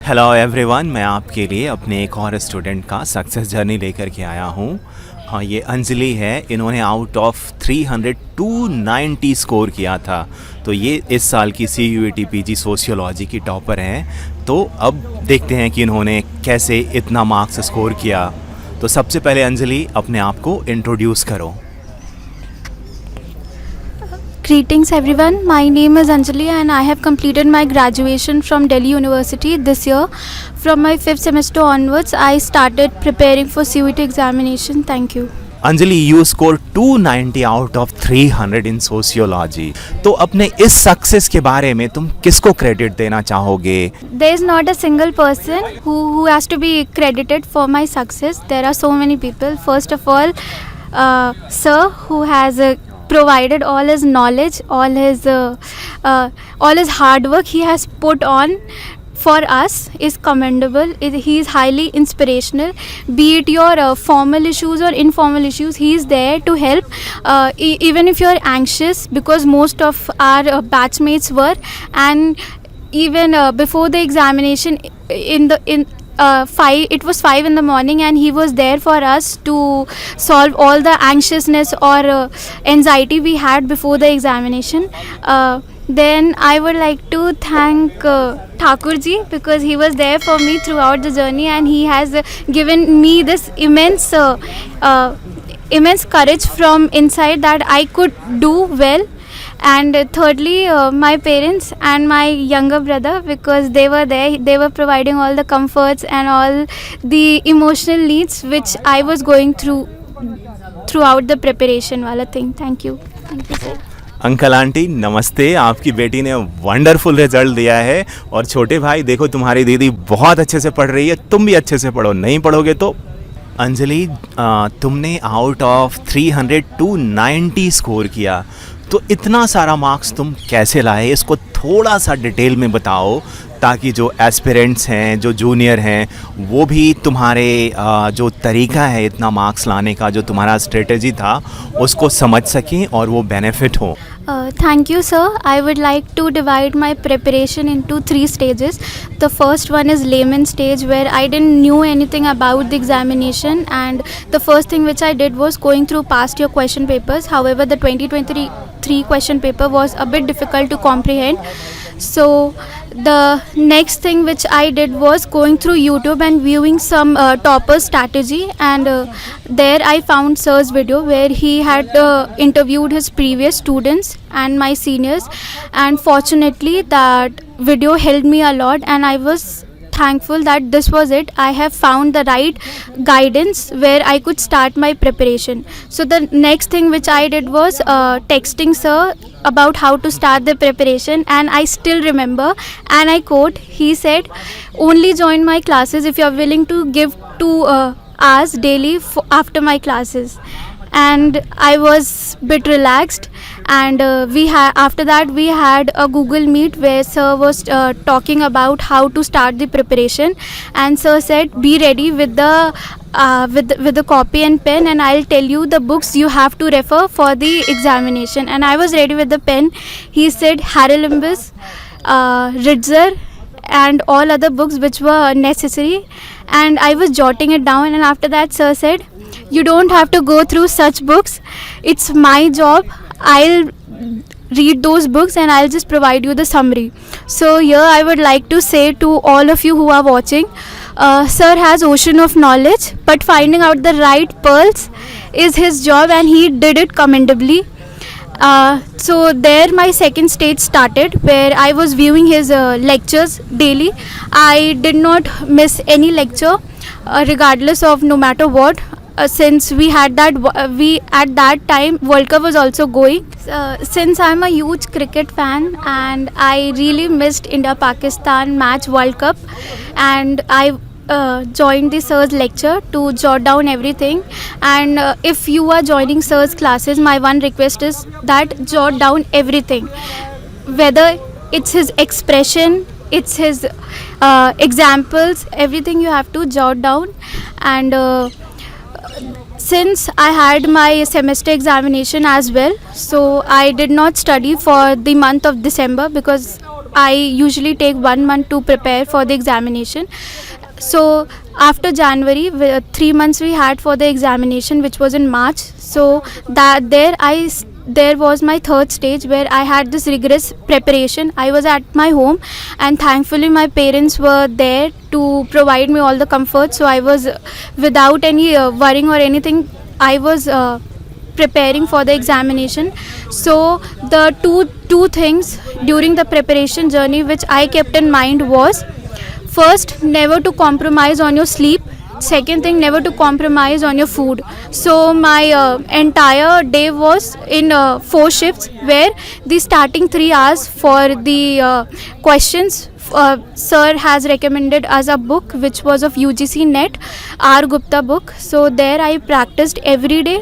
Hello everyone, मैं आपके लिए अपने एक और स्टूडेंट का सक्सेस जर्नी लेकर के आया हूँ। हाँ, ये अंजलि है। इन्होंने आउट ऑफ 300 290 स्कोर किया था। तो ये इस साल की CUET PG सोशियोलॉजी की टॉपर हैं। तो अब देखते हैं कि इन्होंने कैसे इतना मार्क्स स्कोर किया। तो सबसे पहले अंजलि, अपने आप को इंट्रोड्यूस करो। Greetings everyone, my name is Anjali and I have completed my graduation from Delhi University this year. From my 5th semester onwards, I started preparing for CUET examination. Thank you. Anjali, you scored 290 out of 300 in sociology. तो अपने इस success के बारे में तुम किसको credit देना चाहोगे? There is not a single person who has to be credited for my success. There are so many people. First of all, sir who has provided all his knowledge, all his hard work he has put on for us is commendable. He is highly inspirational. Be it your formal issues or informal issues, he is there to help. Even if you are anxious, because most of our batchmates were, and even before the examination, it was 5 in the morning, and he was there for us to solve all the anxiousness or anxiety we had before the examination. Then I would like to thank Thakurji, because he was there for me throughout the journey, and he has given me this immense courage from inside that I could do well. And thirdly, my parents and my younger brother, because they were there, they were providing all the comforts and all the emotional needs which I was going throughout the preparation wala thing. Thank you sir. Uncle aunty नमस्ते। आपकी बेटी ने wonderful result दिया है। और छोटे भाई देखो, तुम्हारी दीदी बहुत अच्छे से पढ़ रही है, तुम भी अच्छे से पढ़ो। नहीं पढ़ोगे तो अंजलि, तुमने आउट ऑफ 300 290 स्कोर किया। तो इतना सारा मार्क्स तुम कैसे लाए? इसको थोड़ा सा डिटेल में बताओ, ताकि जो एस्पिरेंट्स हैं, जो जूनियर हैं, वो भी तुम्हारे जो तरीका है इतना मार्क्स लाने का, जो तुम्हारा स्ट्रेटजी था, उसको समझ सकें और वो बेनिफिट हो। Thank you sir. I would like to divide my preparation into 3 stages. The first one is layman stage, where I didn't knew anything about the examination, and the first thing which I did was going through past year question papers. However, the 2023 question paper was a bit difficult to comprehend. So the next thing which I did was going through YouTube and viewing some topper strategy, and there I found sir's video where he had interviewed his previous students and my seniors, and fortunately that video helped me a lot, and I was thankful that this was it. I have found the right guidance where I could start my preparation. So the next thing which I did was texting sir about how to start the preparation, and I still remember, and I quote, he said, only join my classes if you are willing to give 2 hours daily after my classes. And I was bit relaxed, and after that we had a Google Meet where sir was talking about how to start the preparation, and sir said, be ready with the copy and pen, and I'll tell you the books you have to refer for the examination. And I was ready with the pen. He said Haralimbus, Ritzer, and all other books which were necessary, and I was jotting it down. And after that sir said, you don't have to go through such books, it's my job, I'll read those books and I'll just provide you the summary. So here I would like to say to all of you who are watching, sir has ocean of knowledge, but finding out the right pearls is his job, and he did it commendably. So there my second stage started, where I was viewing his lectures daily. I did not miss any lecture, regardless of no matter what. Since we at that time World Cup was also going. Since I'm a huge cricket fan, and I really missed India-Pakistan match World Cup, and I joined the sir's lecture to jot down everything. And if you are joining sir's classes, my one request is that jot down everything, whether it's his expression, it's his examples, everything you have to jot down. And since I had my semester examination as well, so I did not study for the month of December, because I usually take 1 month to prepare for the examination. So after January, 3 months we had for the examination, which was in March. So that there was my third stage where I had this rigorous preparation. I was at my home, and thankfully my parents were there to provide me all the comfort. So I was without any worrying or anything. I was preparing for the examination. So the two things during the preparation journey which I kept in mind was, first, never to compromise on your sleep. Second thing, never to compromise on your food. So my entire day was in 4 shifts, where the starting 3 hours for the questions, sir has recommended us a book which was of UGC NET, R Gupta book. So there I practiced every day.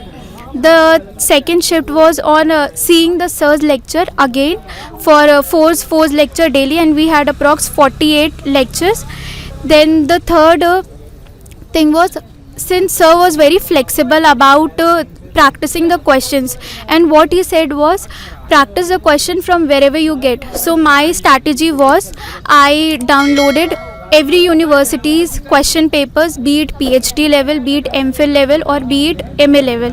The second shift was on seeing the sir's lecture again for four's lecture daily, and we had approx 48 lectures. Then the third thing was, since sir was very flexible about practicing the questions, and what he said was, practice the question from wherever you get. So my strategy was, I downloaded every university's question papers, be it PhD level, be it MPhil level, or be it MA level,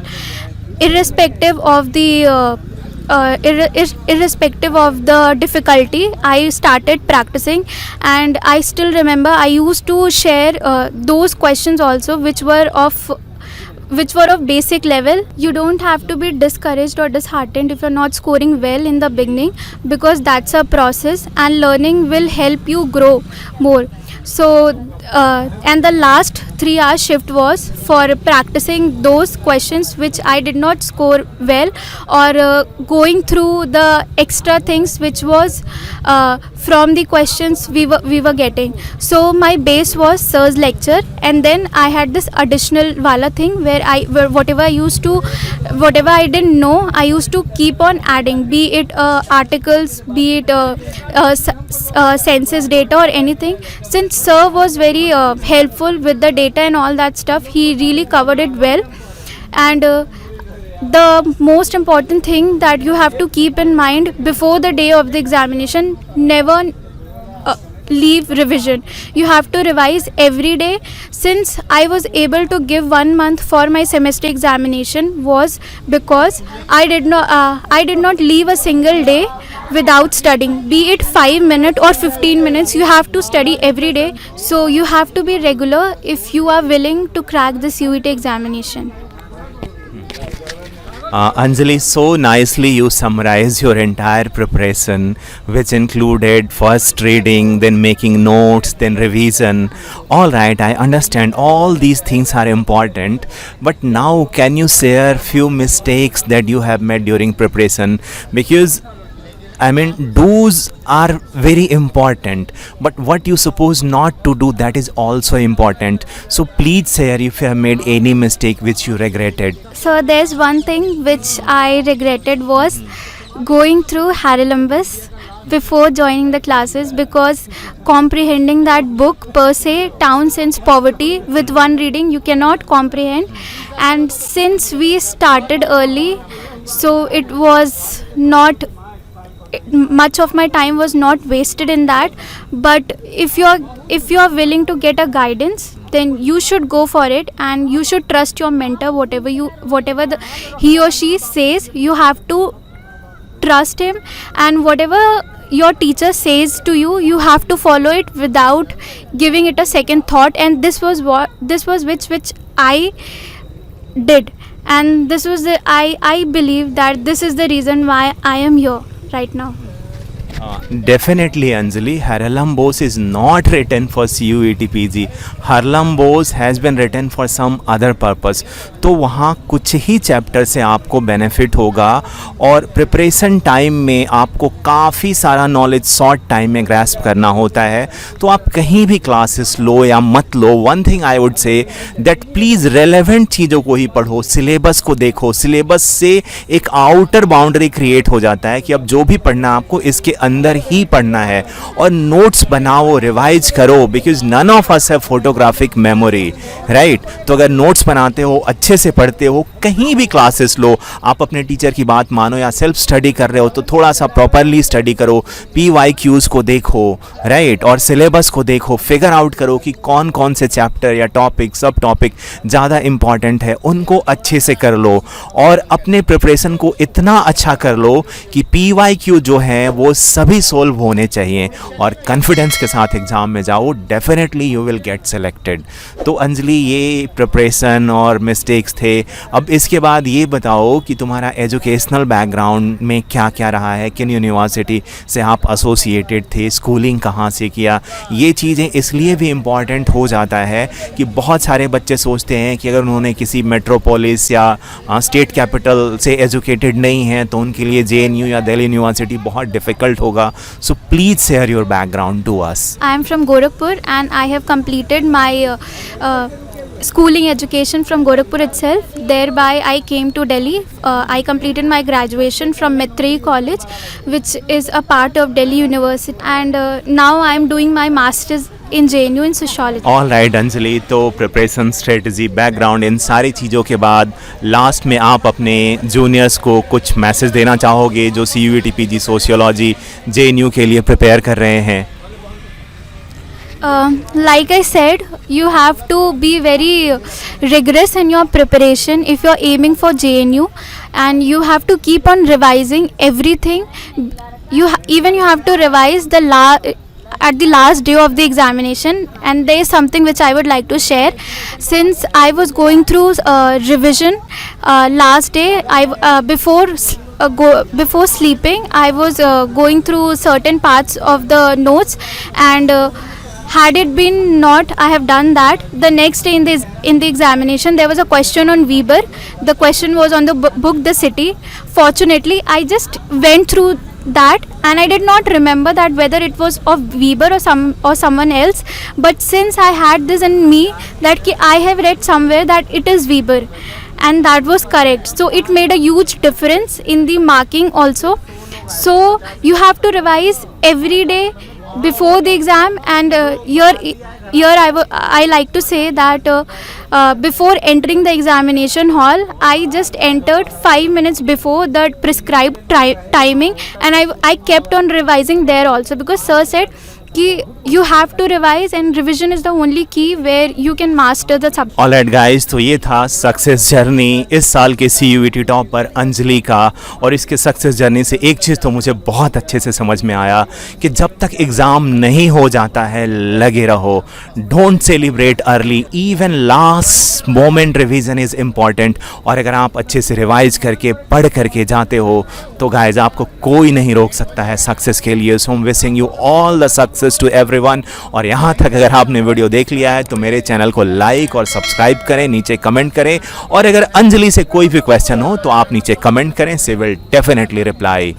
irrespective of the irrespective of the difficulty. I started practicing, and I still remember I used to share those questions also which were of basic level. You don't have to be discouraged or disheartened if you're not scoring well in the beginning, because that's a process, and learning will help you grow more. So and the last 3 hour shift was for practicing those questions which I did not score well, or going through the extra things which was from the questions we were getting. So my base was sir's lecture, and then I had this additional wala thing where whatever I didn't know, I used to keep on adding, be it articles, be it census data or anything. Since sir was very helpful with the data and all that stuff, he really covered it well. And the most important thing that you have to keep in mind before the day of the examination, never leave revision. You have to revise every day. Since I was able to give 1 month for my semester examination, was because I did not leave a single day without studying, be it 5 minutes or 15 minutes. You have to study every day. So you have to be regular if you are willing to crack this UET examination. Anjali, so nicely you summarize your entire preparation, which included first reading, then making notes, then revision. All right, I understand all these things are important, but now can you share few mistakes that you have made during preparation? Because I mean, do's are very important, but what you suppose not to do, that is also important. So please share if you have made any mistake which you regretted. So there's one thing which I regretted was going through Haralambas before joining the classes, because comprehending that book per se, Townsend's Poverty, with one reading you cannot comprehend. And since we started early, so it was not much of my time was not wasted in that. But if you are willing to get a guidance, then you should go for it, and you should trust your mentor. Whatever he or she says, you have to trust him, and whatever your teacher says to you, you have to follow it without giving it a second thought. And this was which I did, and this was I believe that this is the reason why I am here right now. Definitely, Anjali, Harlem Bose is not written for CUET PG. Harlem Bose has been written for some other purpose. तो वहाँ कुछ ही chapter से आपको benefit होगा, और preparation time में आपको काफ़ी सारा नॉलेज शॉर्ट टाइम में ग्रैस्प करना होता है. तो आप कहीं भी क्लासेस लो या मत लो, one thing I would say that please relevant चीज़ों को ही पढ़ो, सिलेबस को देखो. सिलेबस से एक आउटर बाउंड्री क्रिएट हो जाता है कि अब जो भी पढ़ना आपको इसके अंदर ही पढ़ना है और नोट्स बनाओ, रिवाइज करो, because none of us have photographic memory, right. तो अगर नोट्स बनाते हो, अच्छे से पढ़ते हो, कहीं भी क्लासेस लो, आप अपने टीचर की बात मानो या सेल्फ स्टडी कर रहे हो तो थोड़ा सा प्रॉपरली स्टडी करो, PYQs को देखो, राइट, और सिलेबस को देखो, फिगर आउट करो कि कौन कौन से चैप्टर या टॉपिक, सब टॉपिक ज़्यादा इम्पॉर्टेंट है, उनको अच्छे से कर लो और अपने प्रिपरेशन को इतना अच्छा कर लो कि PYQ जो है वो सभी सोल्व होने चाहिए और कॉन्फिडेंस के साथ एग्ज़ाम में जाओ, definitely you will get selected. तो अंजलि, ये प्रिपरेशन और मिस्टेक्स थे। अब इसके बाद ये बताओ कि तुम्हारा एजुकेशनल बैकग्राउंड में क्या क्या रहा है, किन यूनिवर्सिटी से आप एसोसिएटेड थे, स्कूलिंग कहाँ से किया। ये चीज़ें इसलिए भी इम्पॉर्टेंट हो जाता है कि बहुत सारे बच्चे सोचते हैं कि अगर उन्होंने किसी मेट्रोपोलिस या स्टेट कैपिटल से एजुकेटेड नहीं हैं तो उनके लिए JNU या दिल्ली यूनिवर्सिटी बहुत डिफ़िकल्ट होगा। So please share your background to us. I am from Gorakhpur and I have completed my schooling education from Gorakhpur itself. Thereby I came to Delhi. I completed my graduation from Maitreyi College, which is a part of Delhi University, and now I am doing my masters in JNU in sociology. All right Anjali, तो preparation, strategy, background, इन सारी चीज़ों के बाद last में आप अपने juniors को कुछ मैसेज देना चाहोगे जो CUET PG सोशियोलॉजी JNU के लिए प्रिपेयर कर रहे हैं? Like I said, you have to be very rigorous in your preparation if you are aiming for JNU, and you have to keep on revising everything. You have to revise at the last day of the examination. And there is something which I would like to share. Since I was going through revision last day, before sleeping, I was going through certain parts of the notes, and had it been not I have done that, the next day in the examination there was a question on Weber. The question was on the book The City. Fortunately, I just went through that and I did not remember that whether it was of Weber or someone else. But since I had this in me that I have read somewhere that it is Weber, and that was correct, so it made a huge difference in the marking also. So you have to revise every day before the exam. And here I like to say that before entering the examination hall, I just entered 5 minutes before the prescribed timing, and I kept on revising there also, because sir said कि you have to revise and revision is the only key where you can master the subject. Alright guys, तो ये था success journey इस साल के CUET topper Anjali का। और इसके सक्सेस जर्नी से एक चीज़ तो मुझे बहुत अच्छे से समझ में आया कि जब तक एग्ज़ाम नहीं हो जाता है लगे रहो, don't celebrate early, even last moment revision is important. और अगर आप अच्छे से रिवाइज करके पढ़ करके जाते हो तो गाइस आपको कोई नहीं रोक सकता है सक्सेस के लिए। So I am wishing you all the success to everyone. और यहाँ तक अगर आपने वीडियो देख लिया है तो मेरे चैनल को लाइक और सब्सक्राइब करें, नीचे कमेंट करें, और अगर अंजलि से कोई भी क्वेश्चन हो तो आप नीचे कमेंट करें, शी विल डेफिनेटली रिप्लाई।